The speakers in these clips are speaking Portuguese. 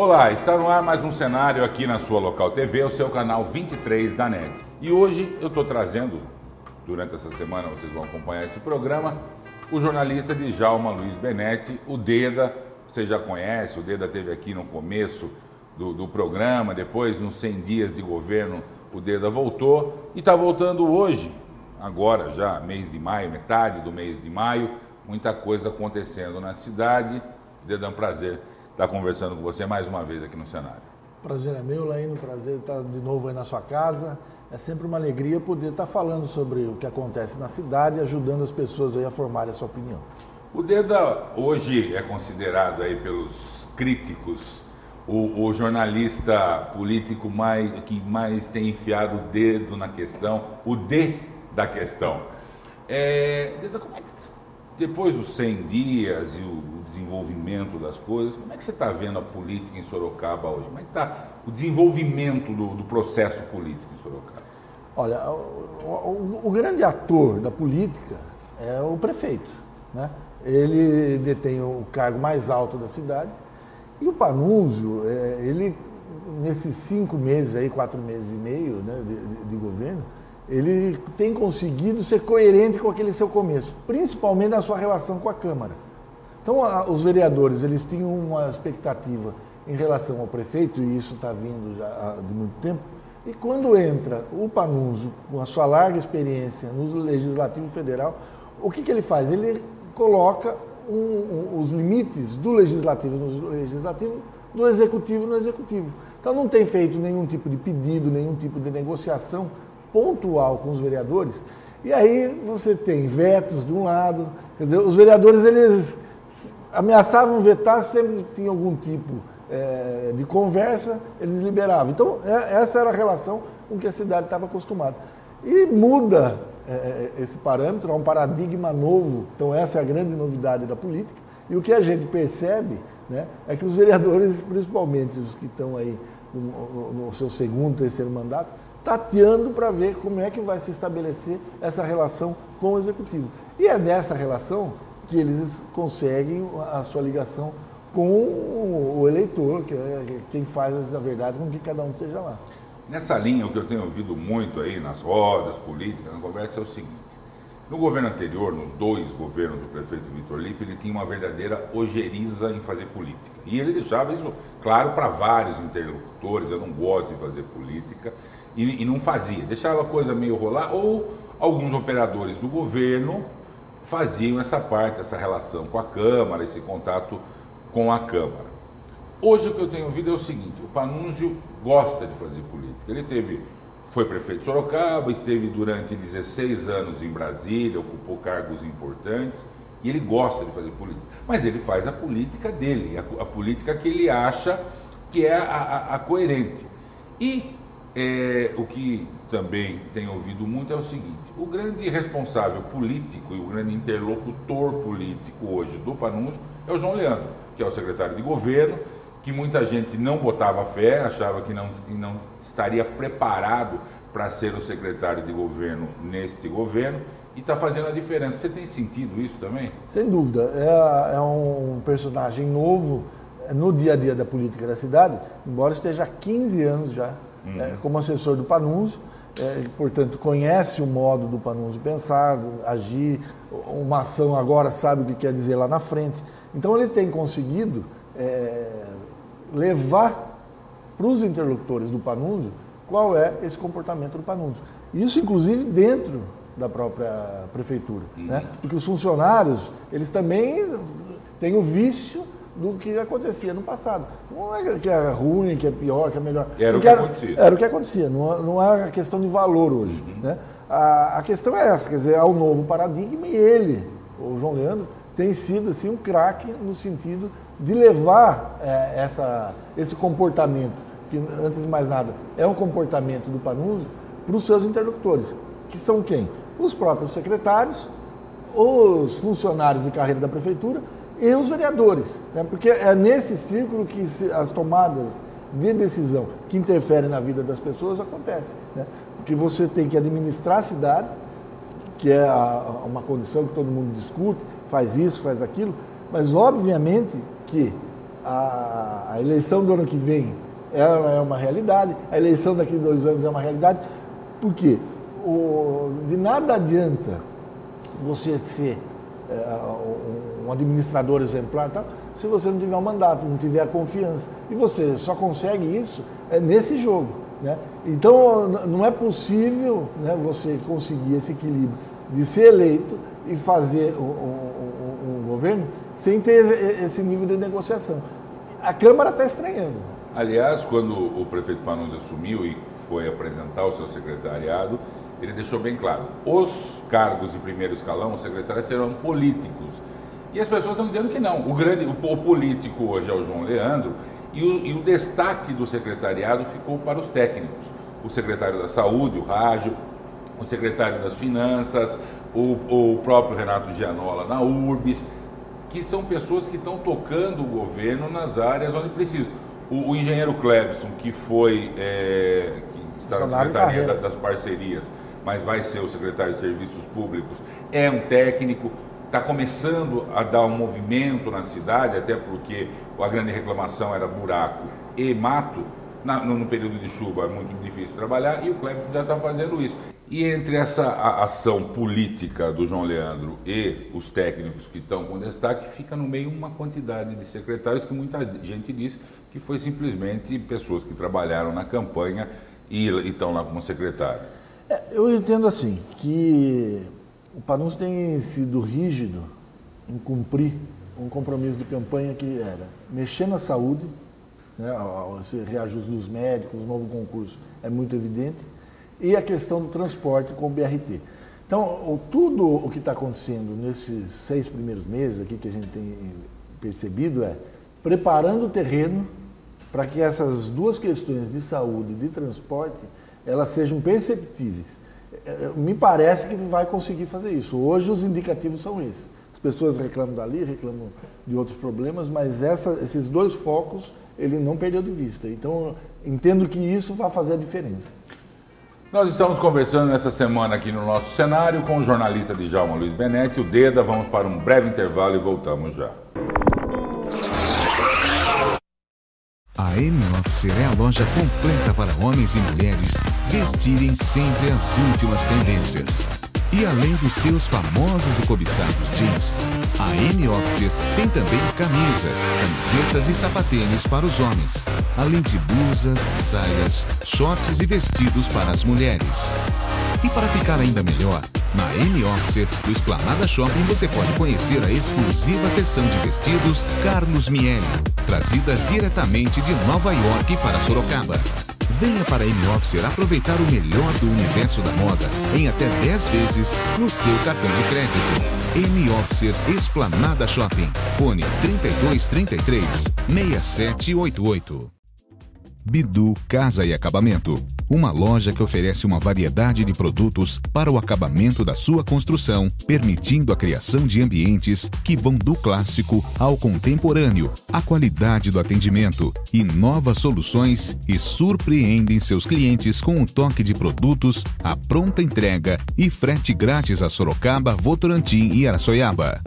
Olá, está no ar mais um cenário aqui na sua Local TV, o seu canal 23 da NET. E hoje eu estou trazendo, durante essa semana vocês vão acompanhar esse programa, o jornalista Djalma Luiz Benetti, o Deda. Você já conhece, o Deda esteve aqui no começo do programa, depois nos 100 dias de governo o Deda voltou e está voltando hoje, agora já mês de maio, metade do mês de maio, muita coisa acontecendo na cidade. Deda, é um prazer estar conversando com você mais uma vez aqui no cenário. Prazer é meu, Laíno, prazer estar de novo aí na sua casa. É sempre uma alegria poder estar falando sobre o que acontece na cidade e ajudando as pessoas aí a formarem a sua opinião. O Deda hoje é considerado aí pelos críticos o jornalista político que mais tem enfiado o dedo na questão, o D da questão. Deda, como é que, depois dos 100 dias e o desenvolvimento das coisas, como é que você está vendo a política em Sorocaba hoje? Como é que está o desenvolvimento do processo político em Sorocaba? Olha, o grande ator da política é o prefeito, né? Ele detém o cargo mais alto da cidade e o Panunzio, ele, nesses 5 meses, aí, 4 meses e meio, né, de governo, ele tem conseguido ser coerente com aquele seu começo, principalmente na sua relação com a Câmara. Então, os vereadores, eles tinham uma expectativa em relação ao prefeito, e isso está vindo já de muito tempo, e quando entra o Panunzio, com a sua larga experiência no Legislativo Federal, o que ele faz? Ele coloca os limites do Legislativo no Legislativo, do Executivo no Executivo. Então, não tem feito nenhum tipo de pedido, nenhum tipo de negociação pontual com os vereadores, e aí você tem vetos de um lado, quer dizer, os vereadores, eles ameaçavam vetar, sempre tinha algum tipo de conversa, eles liberavam. Então, essa era a relação com que a cidade estava acostumada. E muda esse parâmetro, há um paradigma novo, então essa é a grande novidade da política, e o que a gente percebe, né, é que os vereadores, principalmente os que estão aí no seu segundo, terceiro mandato, tateando para ver como é que vai se estabelecer essa relação com o Executivo. E é dessa relação que eles conseguem a sua ligação com o eleitor, que é quem faz, na verdade, com que cada um esteja lá. Nessa linha, o que eu tenho ouvido muito aí nas rodas políticas, na conversa, é o seguinte: no governo anterior, nos 2 governos do prefeito Vitor Lippe, ele tinha uma verdadeira ojeriza em fazer política. E ele deixava isso claro para vários interlocutores: eu não gosto de fazer política. E não fazia, deixava a coisa meio rolar, ou alguns operadores do governo faziam essa parte, essa relação com a Câmara, esse contato com a Câmara. Hoje o que eu tenho ouvido é o seguinte: o Panunzio gosta de fazer política. Ele foi prefeito de Sorocaba, esteve durante 16 anos em Brasília, ocupou cargos importantes, e ele gosta de fazer política. Mas ele faz a política dele, a política que ele acha que é a coerente. E o que também tenho ouvido muito é o seguinte: o grande responsável político e o grande interlocutor político hoje do Panunzio é o João Leandro, que é o secretário de governo, que muita gente não botava fé, achava que não estaria preparado para ser o secretário de governo neste governo, e está fazendo a diferença. Você tem sentido isso também? Sem dúvida. É um personagem novo no dia a dia da política da cidade, embora esteja há 15 anos já como assessor do Panunzio, portanto, conhece o modo do Panunzio pensar, agir, uma ação agora sabe o que quer dizer lá na frente. Então, ele tem conseguido levar para os interlocutores do Panunzio qual é esse comportamento do Panunzio. Isso, inclusive, dentro da própria prefeitura, né? Porque os funcionários, eles também têm o vício do que acontecia no passado. Não é que é ruim, que é pior, que é melhor. Era o que acontecia. Era o que acontecia, não é a questão de valor hoje. Né? A questão é essa, quer dizer, há um novo paradigma e ele, o João Leandro, tem sido assim, um craque no sentido de levar esse comportamento, que antes de mais nada é um comportamento do Panunzio, para os seus interlocutores, que são quem? Os próprios secretários, os funcionários de carreira da prefeitura e os vereadores, né? Porque é nesse círculo que as tomadas de decisão que interferem na vida das pessoas acontecem, né? Porque você tem que administrar a cidade, que é uma condição que todo mundo discute, faz isso, faz aquilo, mas obviamente que a eleição do ano que vem ela é uma realidade, a eleição daqui a 2 anos é uma realidade. Por quê? De nada adianta você ser um administrador exemplar e tal, se você não tiver um mandato, não tiver a confiança. E você só consegue isso nesse jogo, né? Então, não é possível, né, você conseguir esse equilíbrio de ser eleito e fazer um governo sem ter esse nível de negociação. A Câmara está estranhando. Aliás, quando o prefeito Panunzio assumiu e foi apresentar o seu secretariado, ele deixou bem claro, os cargos de primeiro escalão, os secretários, serão políticos. E as pessoas estão dizendo que não. O político hoje é o João Leandro e o destaque do secretariado ficou para os técnicos. O secretário da Saúde, o Rágio, o secretário das Finanças, o próprio Renato Gianola na URBS, que são pessoas que estão tocando o governo nas áreas onde precisa. O engenheiro Clebson, que foi, que está na Secretaria das Parcerias, mas vai ser o secretário de Serviços Públicos, é um técnico, está começando a dar um movimento na cidade, até porque a grande reclamação era buraco e mato. No período de chuva é muito difícil trabalhar e o Clebson já está fazendo isso. E entre essa ação política do João Leandro e os técnicos que estão com destaque, fica no meio uma quantidade de secretários que muita gente diz que foi simplesmente pessoas que trabalharam na campanha e estão lá como secretário. Eu entendo assim, que o Panunzio tem sido rígido em cumprir um compromisso de campanha que era mexer na saúde, né, esse reajuste dos médicos, o novo concurso é muito evidente, e a questão do transporte com o BRT. Então, tudo o que está acontecendo nesses 6 primeiros meses aqui que a gente tem percebido é preparando o terreno para que essas duas questões de saúde e de transporte elas sejam perceptíveis. Me parece que vai conseguir fazer isso. Hoje os indicativos são esses. As pessoas reclamam dali, reclamam de outros problemas, mas esses dois focos ele não perdeu de vista. Então, entendo que isso vai fazer a diferença. Nós estamos conversando nessa semana aqui no nosso cenário com o jornalista Djalma Luiz Benetti, o Deda. Vamos para um breve intervalo e voltamos já. A M-Office é a loja completa para homens e mulheres vestirem sempre as últimas tendências. E além dos seus famosos e cobiçados jeans, a M-Office tem também camisas, camisetas e sapatênis para os homens, além de blusas, saias, shorts e vestidos para as mulheres. E para ficar ainda melhor, na M-Office do Esplanada Shopping você pode conhecer a exclusiva seção de vestidos Carlos Miele, trazidas diretamente de Nova York para Sorocaba. Venha para a M-Office aproveitar o melhor do universo da moda em até 10 vezes no seu cartão de crédito. M-Office Esplanada Shopping. Fone 3233-6788. Bidu Casa e Acabamento. Uma loja que oferece uma variedade de produtos para o acabamento da sua construção, permitindo a criação de ambientes que vão do clássico ao contemporâneo, a qualidade do atendimento e novas soluções e surpreendem seus clientes com um toque de produtos, a pronta entrega e frete grátis a Sorocaba, Votorantim e Araçoiaba.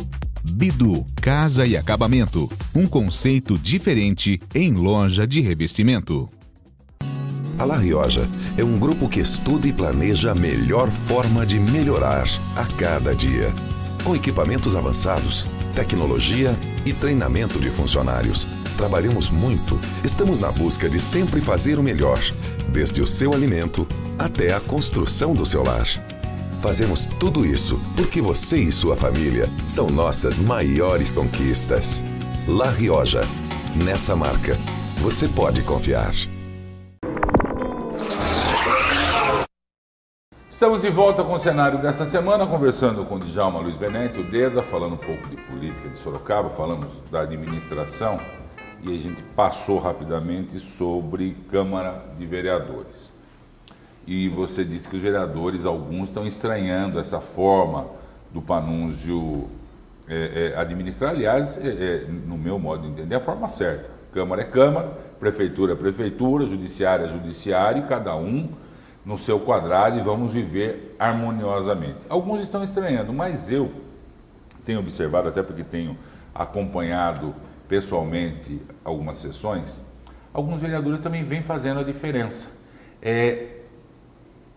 Bidu Casa e Acabamento, um conceito diferente em loja de revestimento. A La Rioja é um grupo que estuda e planeja a melhor forma de melhorar a cada dia. Com equipamentos avançados, tecnologia e treinamento de funcionários. Trabalhamos muito, estamos na busca de sempre fazer o melhor, desde o seu alimento até a construção do seu lar. Fazemos tudo isso porque você e sua família são nossas maiores conquistas. La Rioja. Nessa marca, você pode confiar. Estamos de volta com o cenário desta semana, conversando com o Djalma Luiz Benetti, o Deda, falando um pouco de política de Sorocaba, falamos da administração e a gente passou rapidamente sobre Câmara de Vereadores. E você disse que os vereadores, alguns, estão estranhando essa forma do Panunzio administrar. Aliás, no meu modo de entender, é a forma certa. Câmara é Câmara, Prefeitura é Prefeitura, Judiciário é Judiciário, cada um no seu quadrado e vamos viver harmoniosamente. Alguns estão estranhando, mas eu tenho observado, até porque tenho acompanhado pessoalmente algumas sessões, alguns vereadores também vêm fazendo a diferença.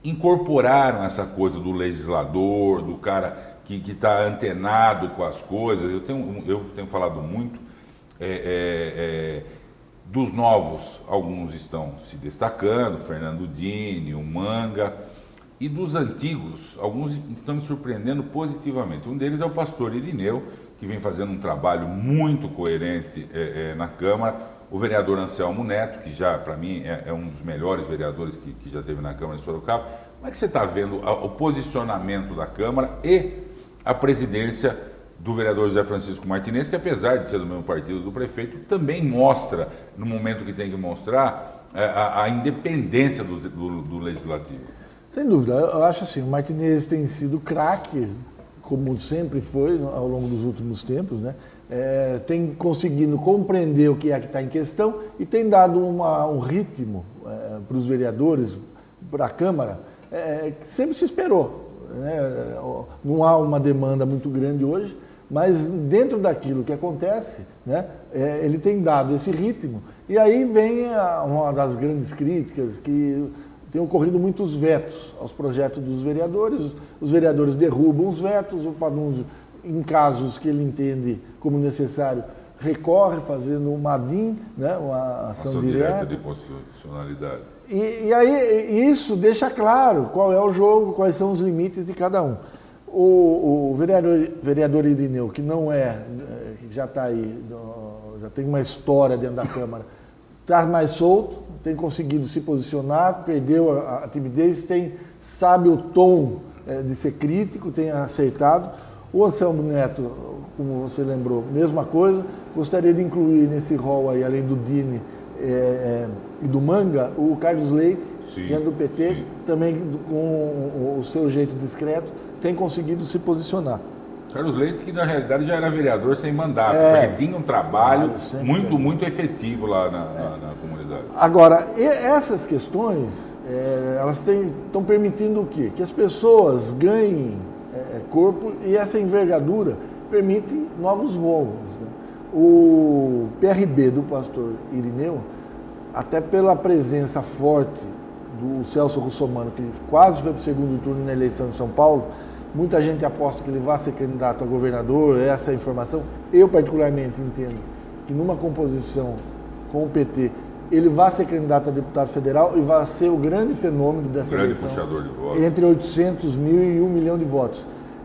Incorporaram essa coisa do legislador, do cara que está antenado com as coisas. Eu tenho falado muito dos novos, alguns estão se destacando, Fernando Dini, o Manga, e dos antigos, alguns estão me surpreendendo positivamente. Um deles é o pastor Irineu, que vem fazendo um trabalho muito coerente na Câmara, o vereador Anselmo Neto, que já, para mim, é um dos melhores vereadores que já teve na Câmara de Sorocaba. Como é que você está vendo o posicionamento da Câmara e a presidência do vereador José Francisco Martinez, que apesar de ser do mesmo partido do prefeito, também mostra, no momento que tem que mostrar, a independência do legislativo? Sem dúvida, eu acho assim, o Martinez tem sido craque, como sempre foi ao longo dos últimos tempos, né? Tem conseguido compreender o que é que está em questão e tem dado um ritmo para os vereadores, para a Câmara, que sempre se esperou, né? Não há uma demanda muito grande hoje, mas dentro daquilo que acontece, né, ele tem dado esse ritmo. E aí vem uma das grandes críticas, que tem ocorrido muitos vetos aos projetos dos vereadores. Os vereadores derrubam os vetos, o Panunzio, em casos que ele entende como necessário, recorre fazendo uma ADIM, né, uma ação direta de constitucionalidade. E aí isso deixa claro qual é o jogo, quais são os limites de cada um. O vereador Irineu, que que já está aí, já tem uma história dentro da Câmara, está mais solto, tem conseguido se posicionar, perdeu a timidez, sabe o tom de ser crítico, tem acertado. O Anselmo Neto, como você lembrou, mesma coisa. Gostaria de incluir nesse rol aí, além do Dini e do Manga, o Carlos Leite, dentro do PT, sim, também com o seu jeito discreto, tem conseguido se posicionar. Carlos Leite, que na realidade já era vereador sem mandato, porque tinha um trabalho muito efetivo lá na comunidade. Agora, essas questões, elas estão permitindo o quê? Que as pessoas ganhem corpo, e essa envergadura permite novos voos, né? O PRB do pastor Irineu, até pela presença forte do Celso Russomano, que quase foi para o segundo turno na eleição de São Paulo, muita gente aposta que ele vai ser candidato a governador, essa informação. Eu, particularmente, entendo que numa composição com o PT, ele vai ser candidato a deputado federal e vai ser o grande fenômeno dessa eleição. Puxador de votos. Entre 800 mil e 1 milhão de votos.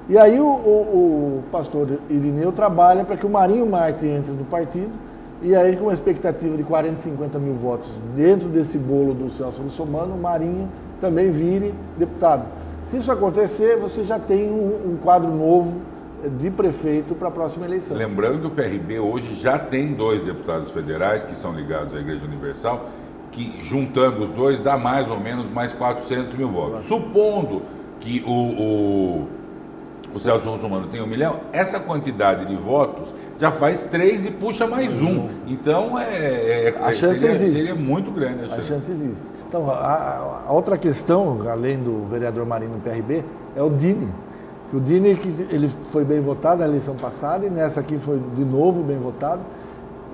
E aí o pastor Irineu trabalha para que o Marinho Marte entre no partido, e aí com uma expectativa de 40, 50 mil votos dentro desse bolo do Celso Russomano, o Marinho também vire deputado. Se isso acontecer, você já tem um quadro novo de prefeito para a próxima eleição. Lembrando que o PRB hoje já tem 2 deputados federais que são ligados à Igreja Universal, que juntando os dois dá mais ou menos mais 400 mil votos. Supondo que o Celso Russomano tem 1 milhão, essa quantidade de votos já faz 3 e puxa mais 1. Então a chance existe. Seria muito grande. A chance existe. Então, a outra questão, além do vereador Marinho no PRB, é o Dini. O Dini, ele foi bem votado na eleição passada, e nessa aqui foi de novo bem votado.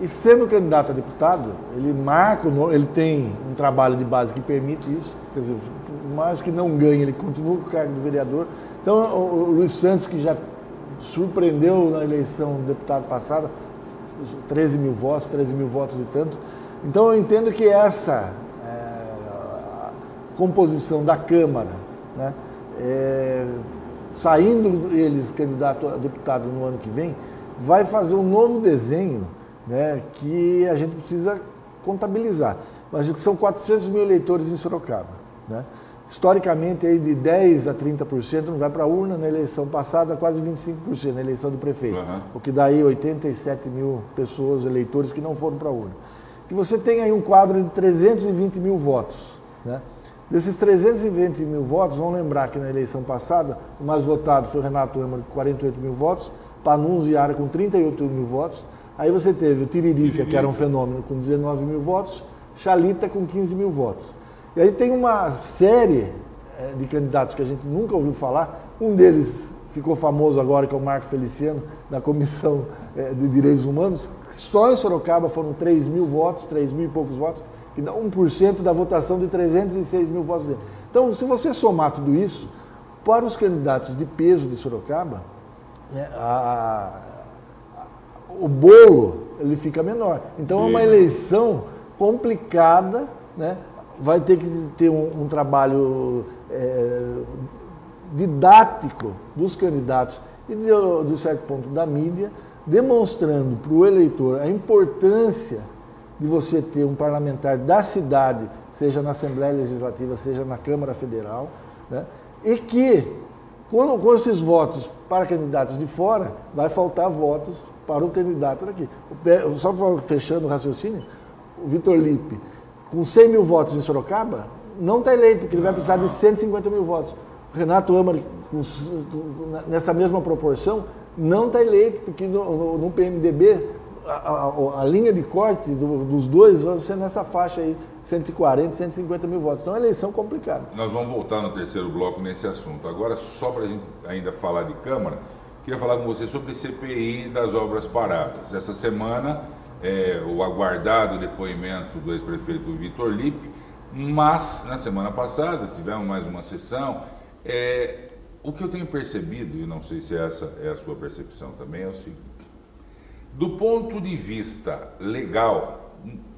E sendo candidato a deputado, ele tem um trabalho de base que permite isso. Quer dizer, por mais que não ganhe, ele continua com o cargo de vereador. Então, o Luiz Santos, que já surpreendeu na eleição do deputado passada, 13 mil votos e tanto. Então, eu entendo que essa composição da Câmara, né, saindo eles candidato a deputado no ano que vem, vai fazer um novo desenho, né, que a gente precisa contabilizar. Mas são 400 mil eleitores em Sorocaba, né? Historicamente, aí de 10% a 30% não vai para a urna. Na eleição passada, quase 25%, na eleição do prefeito. O que dá aí 87 mil pessoas, eleitores, que não foram para a urna. E você tem aí um quadro de 320 mil votos, né? Desses 320 mil votos, vamos lembrar que na eleição passada, o mais votado foi o Renato Êmaro, com 48 mil votos, Panunzio e Ara com 38 mil votos. Aí você teve o Tiririca, que era um fenômeno, com 19 mil votos, Chalita com 15 mil votos. E aí tem uma série de candidatos que a gente nunca ouviu falar. Um deles ficou famoso agora, que é o Marco Feliciano, da Comissão de Direitos Humanos, só em Sorocaba foram 3 mil votos, 3 mil e poucos votos, que dá 1% da votação de 306 mil votos dele. Então, se você somar tudo isso, para os candidatos de peso de Sorocaba, né, o bolo ele fica menor. Então, é uma eleição complicada, né? Vai ter que ter um trabalho didático dos candidatos e, de certo ponto, da mídia, demonstrando para o eleitor a importância de você ter um parlamentar da cidade, seja na Assembleia Legislativa, seja na Câmara Federal, né? E que, com esses votos para candidatos de fora, vai faltar votos para o candidato daqui. Só fechando o raciocínio, o Vitor Lippe, com 100 mil votos em Sorocaba, não está eleito, porque ele vai precisar de 150 mil votos. O Renato Amari, nessa mesma proporção, não está eleito, porque no PMDB, a linha de corte dos dois vai ser nessa faixa aí, 140, 150 mil votos. Então é uma eleição complicada. Nós vamos voltar no terceiro bloco nesse assunto. Agora, só para a gente ainda falar de Câmara, queria falar com você sobre CPI das obras paradas. Essa semana, o aguardado depoimento do ex-prefeito Vitor Lippe, mas na semana passada tivemos mais uma sessão. O que eu tenho percebido, e não sei se essa é a sua percepção também, é o seguinte: do ponto de vista legal,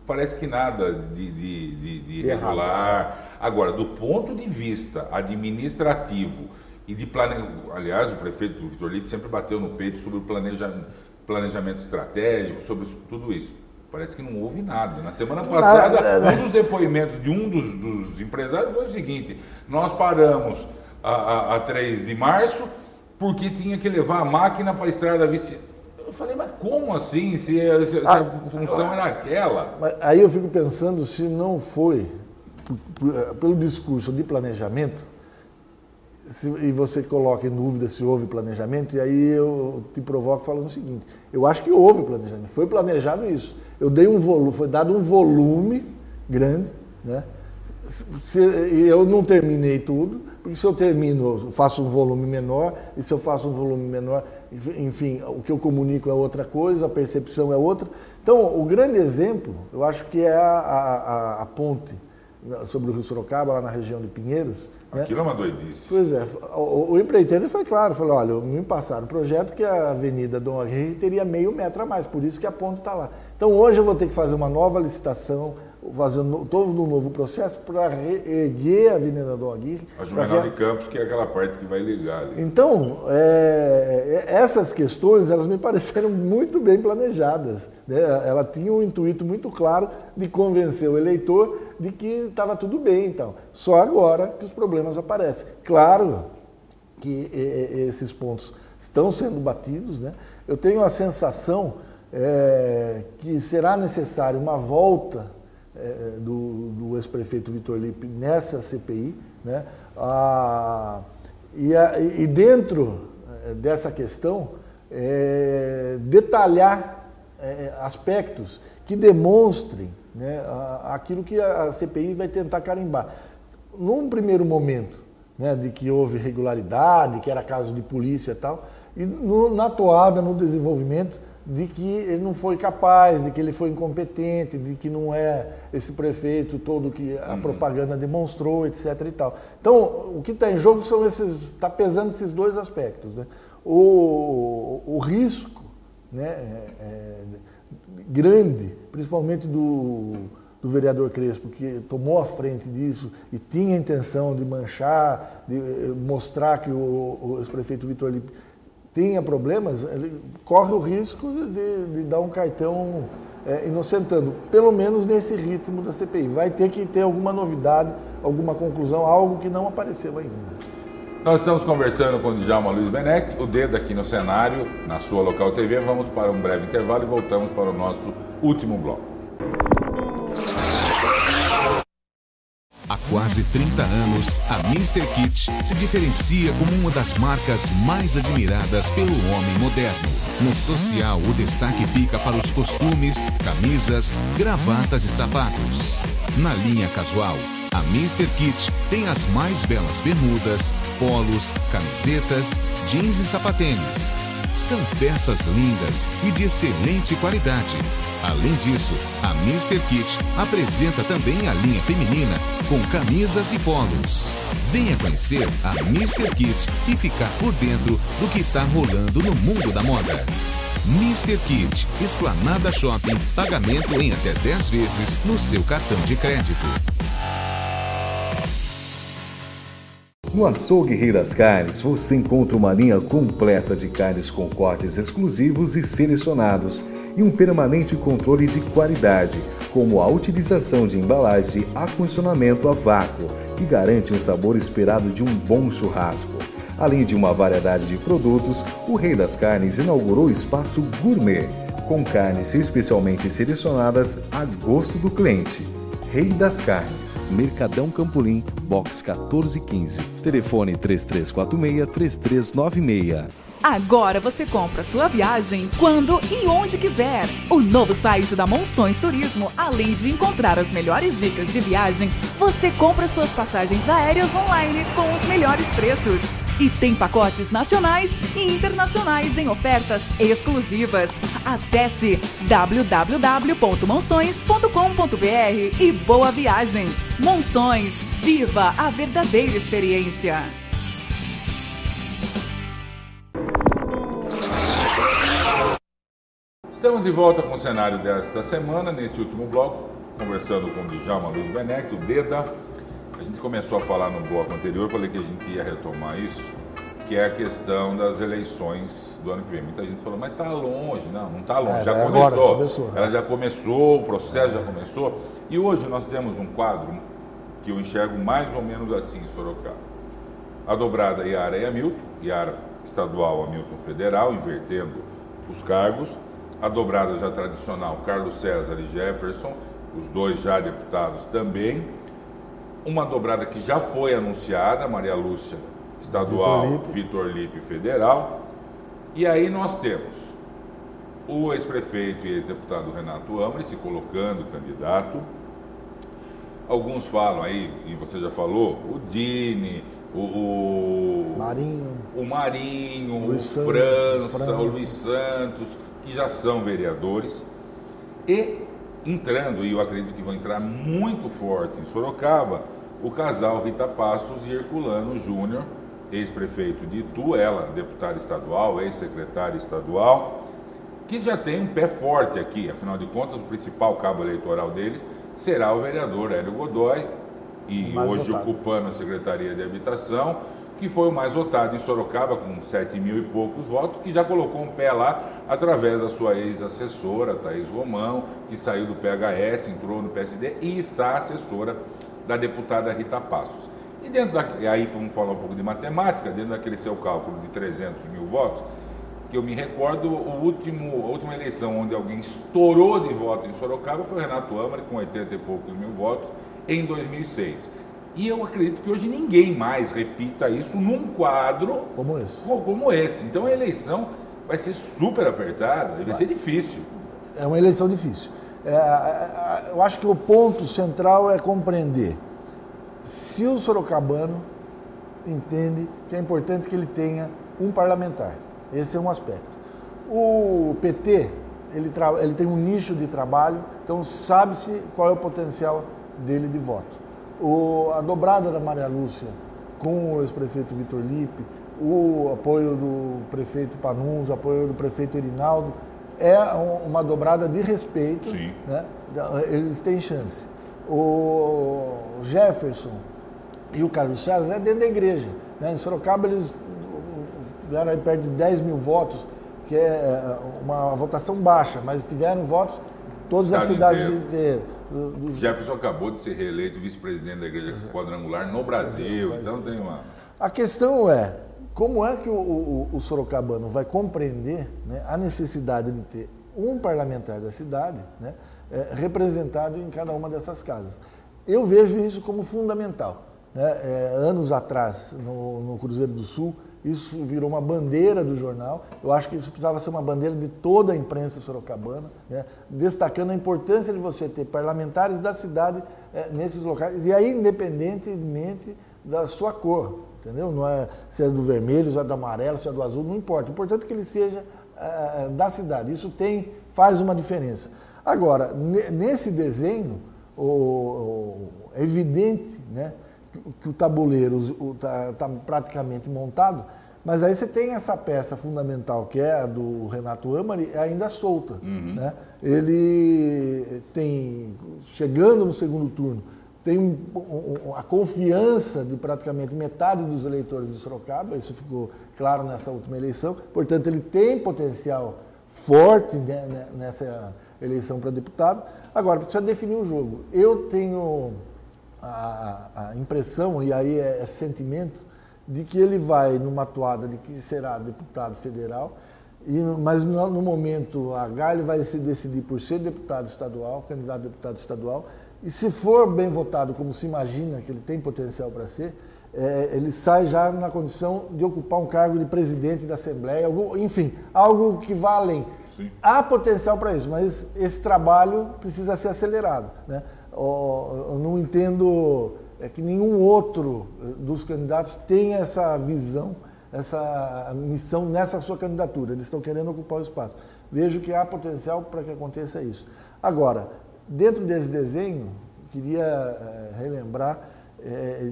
parece que nada de irregular. Agora, do ponto de vista administrativo e de planejamento, aliás, o prefeito Vitor Lippe sempre bateu no peito sobre o planejamento estratégico, sobre tudo isso. Parece que não houve nada. Na semana passada, um dos depoimentos de um dos empresários foi o seguinte: nós paramos a 3 de março porque tinha que levar a máquina para a estrada vice. Eu falei, mas como assim, se a função era aquela? Aí eu fico pensando se não foi pelo discurso de planejamento, e você coloca em dúvida se houve planejamento, e aí eu te provoco falando o seguinte: eu acho que houve planejamento, foi planejado isso. Eu dei um volume, foi dado um volume grande, né? Eu não terminei tudo, porque se eu termino, eu faço um volume menor, e se eu faço um volume menor, enfim, o que eu comunico é outra coisa, a percepção é outra. Então, o grande exemplo, eu acho que é a ponte sobre o Rio Sorocaba, lá na região de Pinheiros. Aquilo é uma doidice. Pois é, o empreiteiro foi claro, falou: olha, me passaram o projeto que a Avenida Dom Aguirre teria meio metro a mais, por isso que a ponte está lá. Então hoje eu vou ter que fazer uma nova licitação, fazer todo um novo processo para reerguer a Avenida Dom Aguirre. A Juvenal de Campos, que é aquela parte que vai ligar ali. Então, essas questões, elas me pareceram muito bem planejadas, né? Ela tinha um intuito muito claro de convencer o eleitor de que estava tudo bem, então. Só agora que os problemas aparecem. Claro que esses pontos estão sendo batidos, né? Eu tenho a sensação que será necessário uma volta do ex-prefeito Vitor Lippe nessa CPI, né? E dentro dessa questão, detalhar aspectos que demonstrem, né, aquilo que a CPI vai tentar carimbar. Num primeiro momento, né, de que houve irregularidade, que era caso de polícia e tal, e na toada, no desenvolvimento, de que ele não foi capaz, de que ele foi incompetente, de que não é esse prefeito todo que a propaganda demonstrou, etc. e tal. Então, o que está em jogo são está pesando esses dois aspectos, né? O risco, né, grande, principalmente do vereador Crespo, que tomou a frente disso e tinha a intenção de manchar, de mostrar que o ex-prefeito Vitor Lippe tenha problemas, ele corre o risco de dar um cartão inocentando, pelo menos nesse ritmo da CPI. Vai ter que ter alguma novidade, alguma conclusão, algo que não apareceu ainda. Nós estamos conversando com o Djalma Luiz Benetti, o dedo aqui no cenário, na sua Local TV. Vamos para um breve intervalo e voltamos para o nosso último bloco. Há quase 30 anos, a Mr. Kit se diferencia como uma das marcas mais admiradas pelo homem moderno. No social, o destaque fica para os costumes, camisas, gravatas e sapatos. Na linha casual, A Mr. Kit tem as mais belas bermudas, polos, camisetas, jeans e sapatênis. São peças lindas e de excelente qualidade. Além disso, a Mr. Kit apresenta também a linha feminina com camisas e polos. Venha conhecer a Mr. Kit e ficar por dentro do que está rolando no mundo da moda. Mr. Kit, Esplanada Shopping, pagamento em até 10 vezes no seu cartão de crédito. No Açougue Rei das Carnes, você encontra uma linha completa de carnes com cortes exclusivos e selecionados e um permanente controle de qualidade, como a utilização de embalagem de acondicionamento a vácuo, que garante um sabor esperado de um bom churrasco. Além de uma variedade de produtos, o Rei das Carnes inaugurou o espaço gourmet, com carnes especialmente selecionadas a gosto do cliente. Rei das Carnes, Mercadão Campolim, box 1415, telefone 3346-3396. Agora você compra sua viagem quando e onde quiser. O novo site da Monções Turismo, além de encontrar as melhores dicas de viagem, você compra suas passagens aéreas online com os melhores preços. E tem pacotes nacionais e internacionais em ofertas exclusivas. Acesse www.monções.com.br e boa viagem. Monções, viva a verdadeira experiência. Estamos de volta com o cenário desta semana, neste último bloco, conversando com o Djalma Luiz Benetti, o Deda. A gente começou a falar no bloco anterior, falei que a gente ia retomar isso, que é a questão das eleições do ano que vem. Muita gente falou, mas está longe. Não está longe, já começou. Ela já começou, o processo já começou. E hoje nós temos um quadro que eu enxergo mais ou menos assim em Sorocaba. A dobrada Iara e Hamilton, Iara estadual, Hamilton federal, invertendo os cargos. A dobrada já tradicional, Carlos César e Jefferson, os dois já deputados também. Uma dobrada que já foi anunciada, Maria Lúcia estadual, Vitor Lippe federal. E aí nós temos o ex-prefeito e ex-deputado Renato Amri se colocando candidato. Alguns falam aí, e você já falou, o Dini, o Marinho, o França, o Luiz Santos, que já são vereadores. E entrando, e eu acredito que vão entrar muito forte em Sorocaba, o casal Rita Passos e Herculano Júnior, ex-prefeito de Itu, ela deputada estadual, ex-secretária estadual, que já tem um pé forte aqui. Afinal de contas, o principal cabo eleitoral deles será o vereador Hélio Godoy, e hoje ocupando a Secretaria de Habitação, que foi o mais votado em Sorocaba, com 7 mil e poucos votos, que já colocou um pé lá através da sua ex-assessora, Thaís Romão, que saiu do PHS, entrou no PSD e está assessora da deputada Rita Passos. E aí vamos falar um pouco de matemática, dentro daquele seu cálculo de 300 mil votos, que eu me recordo, a última eleição onde alguém estourou de voto em Sorocaba foi o Renato Amri, com 80 e poucos mil votos, em 2006. E eu acredito que hoje ninguém mais repita isso num quadro como esse. Então a eleição vai ser super apertada e vai ser difícil. É uma eleição difícil. Eu acho que o ponto central é compreender se o sorocabano entende que é importante que ele tenha um parlamentar. Esse é um aspecto. O PT, ele tem um nicho de trabalho, então sabe-se qual é o potencial dele de voto. A dobrada da Maria Lúcia com o ex-prefeito Vitor Lippe, o apoio do prefeito Panunzio, o apoio do prefeito Erinaldo, é uma dobrada de respeito, né? Eles têm chance. O Jefferson e o Carlos César é dentro da igreja, né? Em Sorocaba eles tiveram aí perto de 10 mil votos, que é uma votação baixa, mas tiveram votos todas as cidades Jefferson acabou de ser reeleito vice-presidente da Igreja Quadrangular no Brasil, então tem uma... A questão é, como é que o sorocabano vai compreender, né, a necessidade de ter um parlamentar da cidade, né, representado em cada uma dessas casas? Eu vejo isso como fundamental, né? Anos atrás, no Cruzeiro do Sul, isso virou uma bandeira do jornal. Eu acho que isso precisava ser uma bandeira de toda a imprensa sorocabana, né? Destacando a importância de você ter parlamentares da cidade nesses locais, e aí independentemente da sua cor, entendeu? Não é se é do vermelho, se é do amarelo, se é do azul, não importa. O importante é que ele seja da cidade. Isso faz uma diferença. Agora, nesse desenho, é evidente, né, que o tabuleiro está praticamente montado, mas aí você tem essa peça fundamental, que é a do Renato Amari, ainda solta. Né? Ele tem, chegando no segundo turno, tem a confiança de praticamente metade dos eleitores de Sorocaba, isso ficou claro nessa última eleição, portanto ele tem potencial forte, né, nessa eleição para deputado. Agora, precisa definir o jogo. Eu tenho a impressão, e aí é sentimento, de que ele vai numa toada de que será deputado federal, mas no momento H ele vai se decidir por ser deputado estadual, candidato a deputado estadual, e se for bem votado, como se imagina que ele tem potencial para ser, ele sai já na condição de ocupar um cargo de presidente da Assembleia, enfim, algo que vá além. Sim. Há potencial para isso, mas esse trabalho precisa ser acelerado, né? Eu não entendo que nenhum outro dos candidatos tenha essa visão, essa missão nessa sua candidatura. Eles estão querendo ocupar o espaço. Vejo que há potencial para que aconteça isso. Agora, dentro desse desenho, queria relembrar,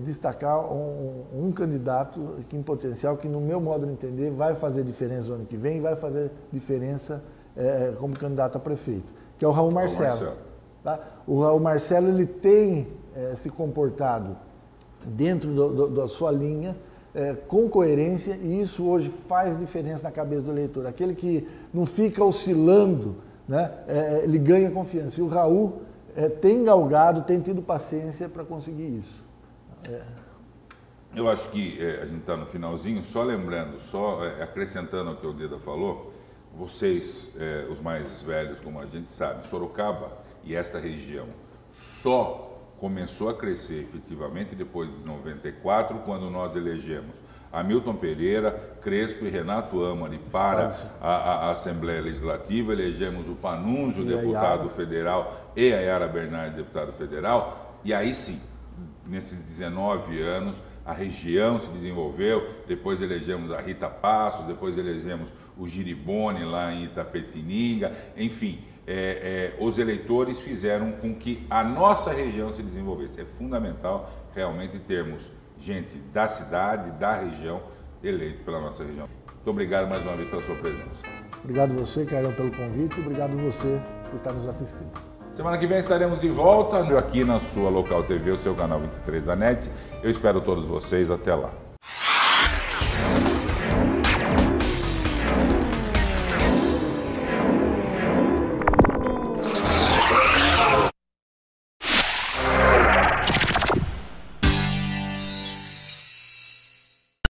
destacar um candidato que em potencial, que no meu modo de entender vai fazer diferença no ano que vem, vai fazer diferença como candidato a prefeito, que é o Raul Marcelo. Tá? O Raul Marcelo ele tem se comportado dentro da sua linha, com coerência, e isso hoje faz diferença na cabeça do eleitor. Aquele que não fica oscilando, né, ele ganha confiança. E o Raul tem galgado, tem tido paciência para conseguir isso. Eu acho que a gente está no finalzinho, só lembrando, só acrescentando ao que o Deda falou, vocês, os mais velhos, como a gente sabe, Sorocaba e esta região só começou a crescer efetivamente depois de 94, quando nós elegemos Hamilton Pereira, Crespo e Renato Amari para a Assembleia Legislativa, elegemos o Panunzio, deputado federal, e a Yara Bernardi, deputado federal, e aí sim, nesses 19 anos, a região se desenvolveu, depois elegemos a Rita Passos, depois elegemos o Giribone lá em Itapetininga, enfim, os eleitores fizeram com que a nossa região se desenvolvesse. É fundamental realmente termos gente da cidade, da região, eleito pela nossa região. Muito obrigado mais uma vez pela sua presença. Obrigado você, Carlão, pelo convite, obrigado você por estar nos assistindo. Semana que vem estaremos de volta aqui na sua Local TV, o seu canal 23 da NET. Eu espero todos vocês, até lá.